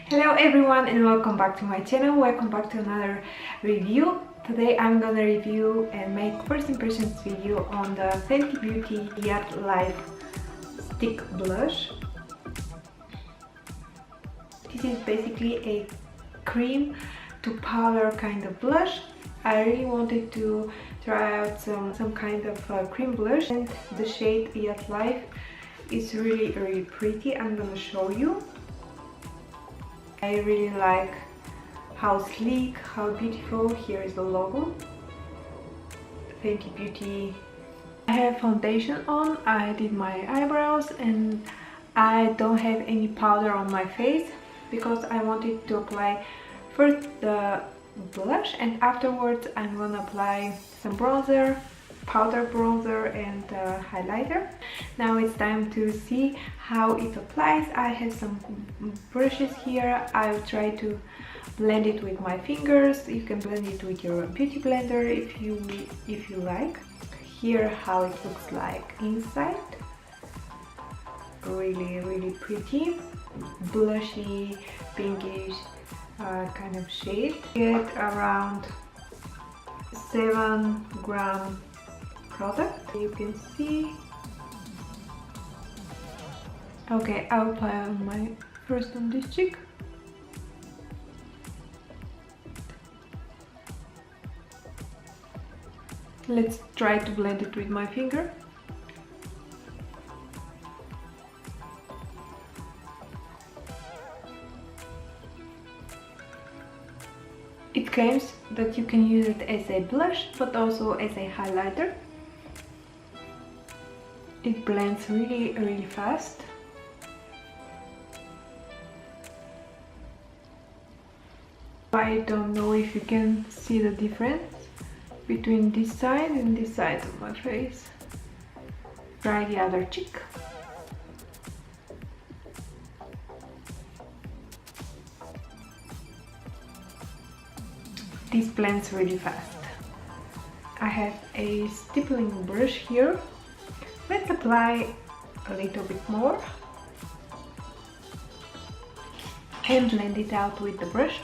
Hello everyone and welcome back to my channel. Welcome back to another review. Today I'm gonna review and make first impressions video on the Fenty Beauty Yacht Life Stick Blush. This is basically a cream to powder kind of blush. I really wanted to try out some kind of cream blush, and the shade Yacht Life is really pretty. I'm gonna show you. I really like how sleek, how beautiful. Here is the logo, Fenty Beauty. I have foundation on, I did my eyebrows, and I don't have any powder on my face because I wanted to apply first the blush and afterwards I'm gonna apply some bronzer, powder bronzer and highlighter. Now it's time to see how it applies. I have some brushes here. I'll try to blend it with my fingers. You can blend it with your beauty blender if you like. Here how it looks like inside. Really pretty, blushy, pinkish kind of shade. Get around 7-gram product, you can see. Okay, I'll apply on my first on this cheek. Let's try to blend it with my finger. It claims that you can use it as a blush but also as a highlighter. It blends really fast. I don't know if you can see the difference between this side and this side of my face. Try the other cheek. This blends really fast. I have a stippling brush here. Let's apply a little bit more and blend it out with the brush.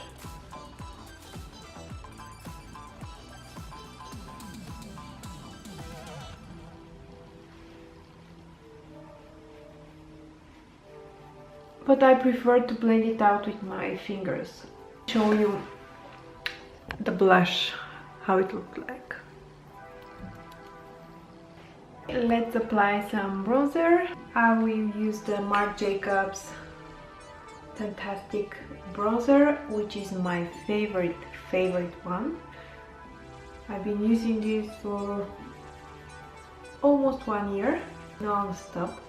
But I prefer to blend it out with my fingers. Show you the blush, how it looks like. Let's apply some bronzer. I will use the Marc Jacobs Fantastic Bronzer, which is my favorite one. I've been using this for almost 1 year, non-stop.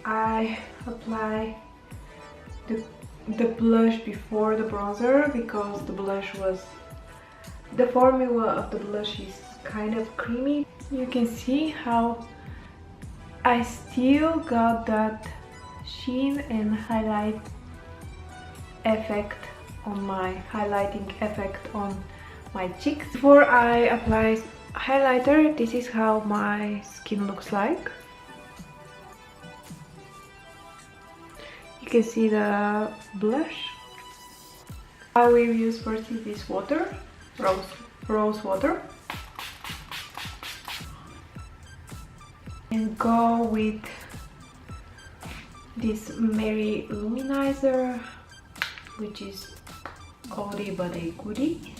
I apply the blush before the bronzer because the formula of the blush is kind of creamy. You can see how I still got that sheen and highlight effect on my highlighting effect on my cheeks. Before I apply highlighter, this is how my skin looks like. You can see the blush. I will use first this water, rose water, and go with this Mariya Luminizer, which is oldie but a goodie,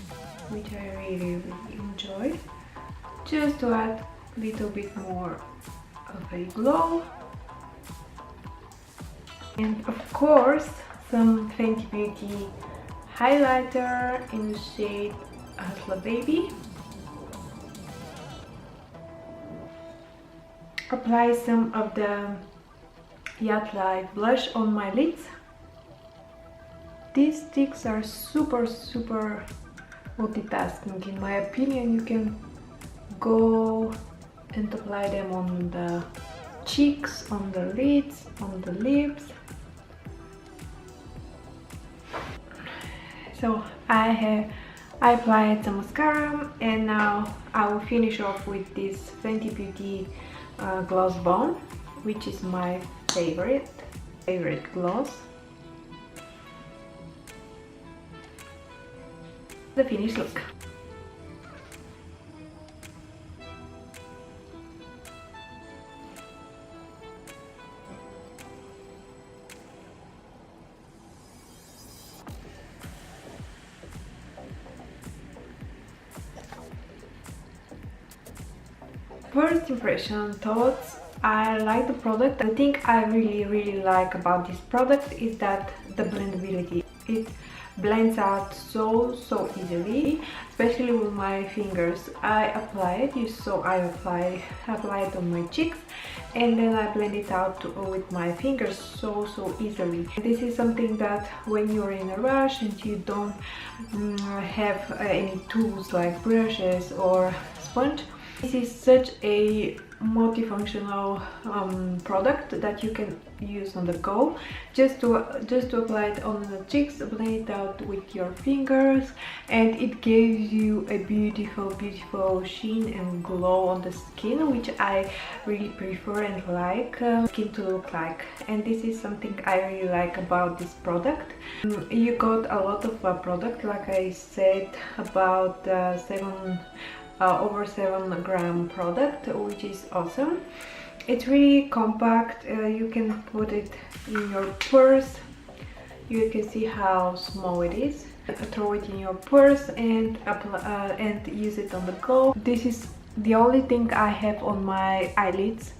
which I really enjoy, just to add a little bit more of a glow. And of course some Fenty Beauty highlighter in the shade Hustla Baby. Apply some of the Yacht Life blush on my lids. These sticks are super multitasking. In my opinion, you can go and apply them on the cheeks, on the lids, on the lips. So I applied some mascara, and now I will finish off with this Fenty Beauty Gloss Balm, which is my favorite. favorite gloss. The finished look. First impression, thoughts. I like the product. The thing I really like about this product is that the blendability. It blends out so easily, especially with my fingers. I apply it, you saw I apply it on my cheeks, and then I blend it out with my fingers so easily. This is something that when you're in a rush and you don't have any tools like brushes or sponge, this is such a multifunctional product that you can use on the go. Just to apply it on the cheeks, blend it out with your fingers, and it gives you a beautiful sheen and glow on the skin, which I really prefer and like skin to look like. And this is something I really like about this product. You got a lot of product, like I said, about over 7 gram product, which is awesome. It's really compact. You can put it in your purse. You can see how small it is. Throw it in your purse and use it on the go. This is the only thing I have on my eyelids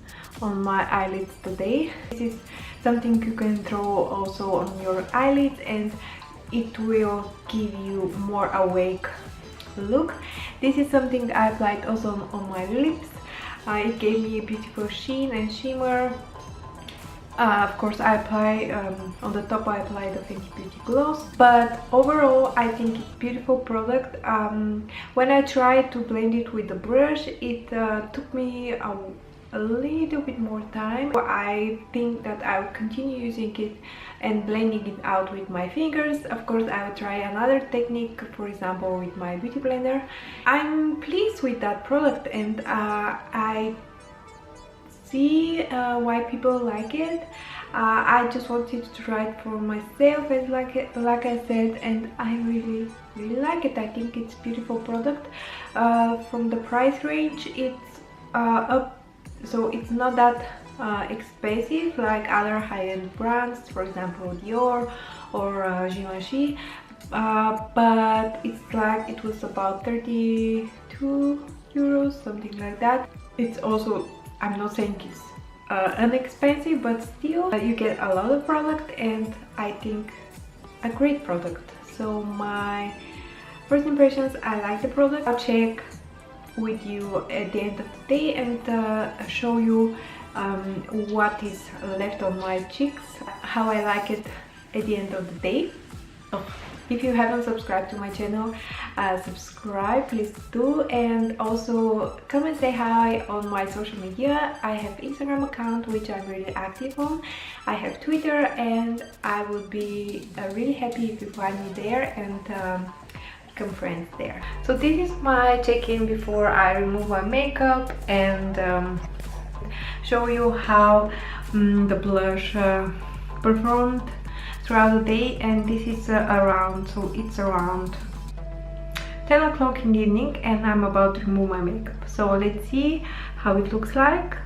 today. This is something you can throw also on your eyelids, and it will give you more awake look. This is something I applied also on my lips. It gave me a beautiful sheen and shimmer. Of course, I apply on the top. I apply the Fenty Beauty gloss, but overall I think it's a beautiful product. When I tried to blend it with the brush, it took me a little bit more time. I think that I will continue using it and blending it out with my fingers. Of course, I will try another technique, for example with my beauty blender. I'm pleased with that product, and I see why people like it. I just wanted to try it for myself, and like I said, and I really like it. I think it's a beautiful product. From the price range, it's up. So it's not that expensive like other high-end brands, for example Dior or Givenchy, but it's like it was about 32 euros, something like that. It's also, I'm not saying it's inexpensive, but still you get a lot of product, and I think a great product. So my first impressions, I like the product. I'll check with you at the end of the day and show you what is left on my cheeks, how I like it at the end of the day. So if you haven't subscribed to my channel, subscribe, please do, and also come and say hi on my social media. I have Instagram account which I'm really active on. I have Twitter, and I would be really happy if you find me there and become friends there. So this is my check-in before I remove my makeup, and show you how the blush performed throughout the day. And this is around 10 o'clock in the evening, and I'm about to remove my makeup. So let's see how it looks like.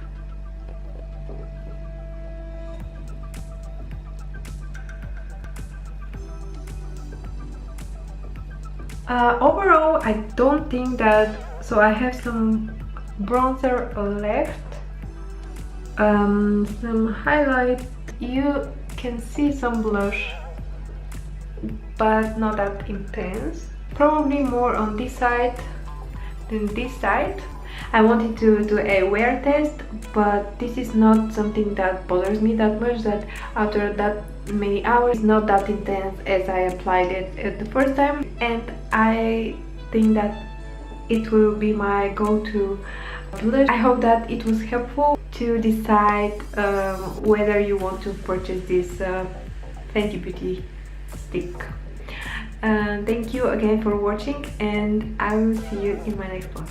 Overall, I don't think that, so I have some bronzer left, some highlight. You can see some blush, but not that intense. Probably more on this side than this side. I wanted to do a wear test, but this is not something that bothers me that much, that after that many hours it's not that intense as I applied it at the first time. And I think that it will be my go-to blush. I hope that it was helpful to decide whether you want to purchase this Fenty Beauty stick. Thank you again for watching, and I will see you in my next one.